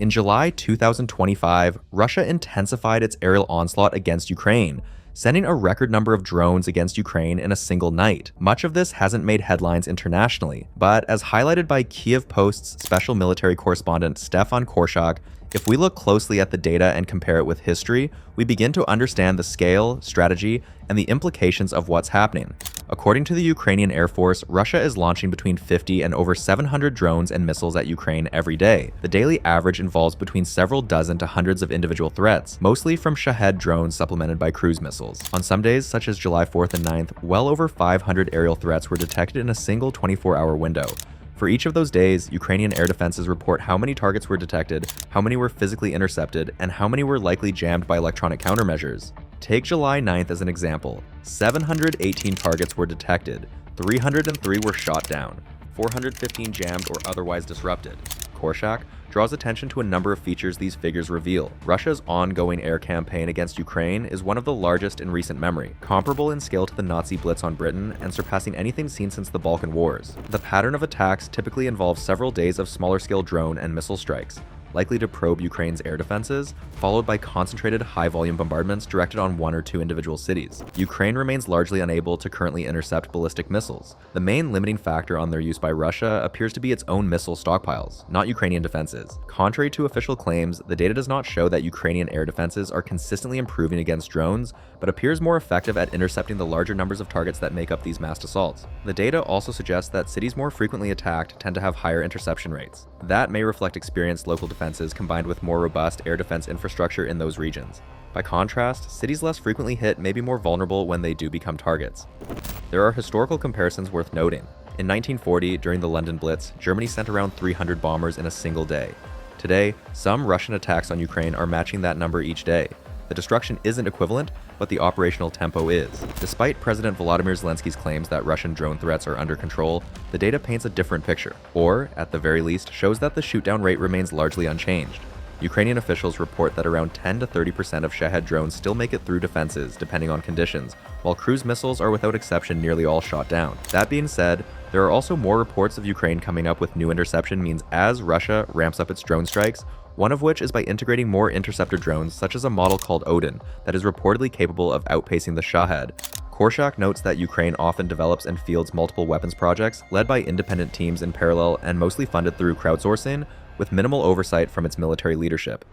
In July 2025, Russia intensified its aerial onslaught against Ukraine, sending a record number of drones against Ukraine in a single night. Much of this hasn't made headlines internationally, but as highlighted by Kyiv Post's special military correspondent Stefan Korshak, if we look closely at the data and compare it with history, we begin to understand the scale, strategy, and the implications of what's happening. According to the Ukrainian Air Force, Russia is launching between 50 and over 700 drones and missiles at Ukraine every day. The daily average involves between several dozen to hundreds of individual threats, mostly from Shahed drones supplemented by cruise missiles. On some days, such as July 4th and 9th, well over 500 aerial threats were detected in a single 24-hour window. For each of those days, Ukrainian air defenses report how many targets were detected, how many were physically intercepted, and how many were likely jammed by electronic countermeasures. Take July 9th as an example. 718 targets were detected, 303 were shot down, 415 jammed or otherwise disrupted. Korshak draws attention to a number of features these figures reveal. Russia's ongoing air campaign against Ukraine is one of the largest in recent memory, comparable in scale to the Nazi Blitz on Britain and surpassing anything seen since the Balkan Wars. The pattern of attacks typically involves several days of smaller-scale drone and missile strikes, likely to probe Ukraine's air defenses, followed by concentrated high-volume bombardments directed on one or two individual cities. Ukraine remains largely unable to currently intercept ballistic missiles. The main limiting factor on their use by Russia appears to be its own missile stockpiles, not Ukrainian defenses. Contrary to official claims, the data does not show that Ukrainian air defenses are consistently improving against drones, but appears more effective at intercepting the larger numbers of targets that make up these massed assaults. The data also suggests that cities more frequently attacked tend to have higher interception rates. That may reflect experienced local defenses combined with more robust air defense infrastructure in those regions. By contrast, cities less frequently hit may be more vulnerable when they do become targets. There are historical comparisons worth noting. In 1940, during the London Blitz, Germany sent around 300 bombers in a single day. Today, some Russian attacks on Ukraine are matching that number each day. The destruction isn't equivalent, but the operational tempo is. Despite President Volodymyr Zelensky's claims that Russian drone threats are under control, the data paints a different picture, or, at the very least, shows that the shootdown rate remains largely unchanged. Ukrainian officials report that around 10 to 30% of Shahed drones still make it through defenses, depending on conditions, while cruise missiles are without exception nearly all shot down. That being said, there are also more reports of Ukraine coming up with new interception means as Russia ramps up its drone strikes, one of which is by integrating more interceptor drones such as a model called Odin that is reportedly capable of outpacing the Shahed. Korshak notes that Ukraine often develops and fields multiple weapons projects led by independent teams in parallel and mostly funded through crowdsourcing, with minimal oversight from its military leadership.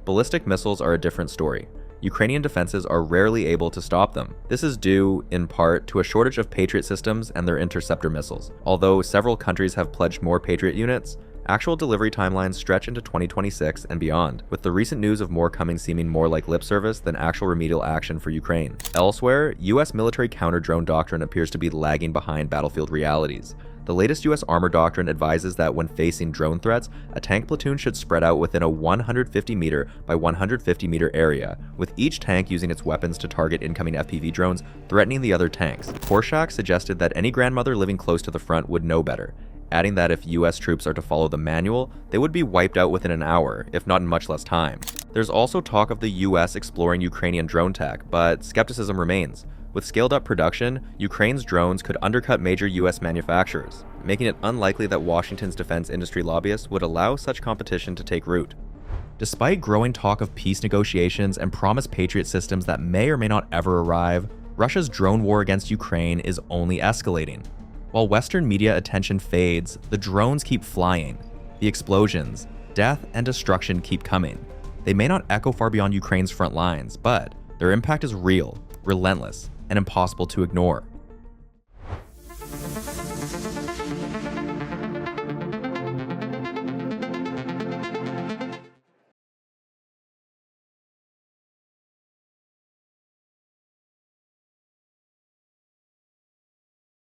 Ballistic missiles are a different story. Ukrainian defenses are rarely able to stop them. This is due, in part, to a shortage of Patriot systems and their interceptor missiles. Although several countries have pledged more Patriot units, actual delivery timelines stretch into 2026 and beyond, with the recent news of more coming seeming more like lip service than actual remedial action for Ukraine. Elsewhere, US military counter-drone doctrine appears to be lagging behind battlefield realities. The latest US armor doctrine advises that when facing drone threats, a tank platoon should spread out within a 150 meter by 150 meter area, with each tank using its weapons to target incoming FPV drones, threatening the other tanks. Korshak suggested that any grandmother living close to the front would know better, adding that if US troops are to follow the manual, they would be wiped out within an hour, if not in much less time. There's also talk of the US exploring Ukrainian drone tech, but skepticism remains. With scaled-up production, Ukraine's drones could undercut major US manufacturers, making it unlikely that Washington's defense industry lobbyists would allow such competition to take root. Despite growing talk of peace negotiations and promised Patriot systems that may or may not ever arrive, Russia's drone war against Ukraine is only escalating. While Western media attention fades, the drones keep flying. The explosions, death, and destruction keep coming. They may not echo far beyond Ukraine's front lines, but their impact is real, relentless, and impossible to ignore.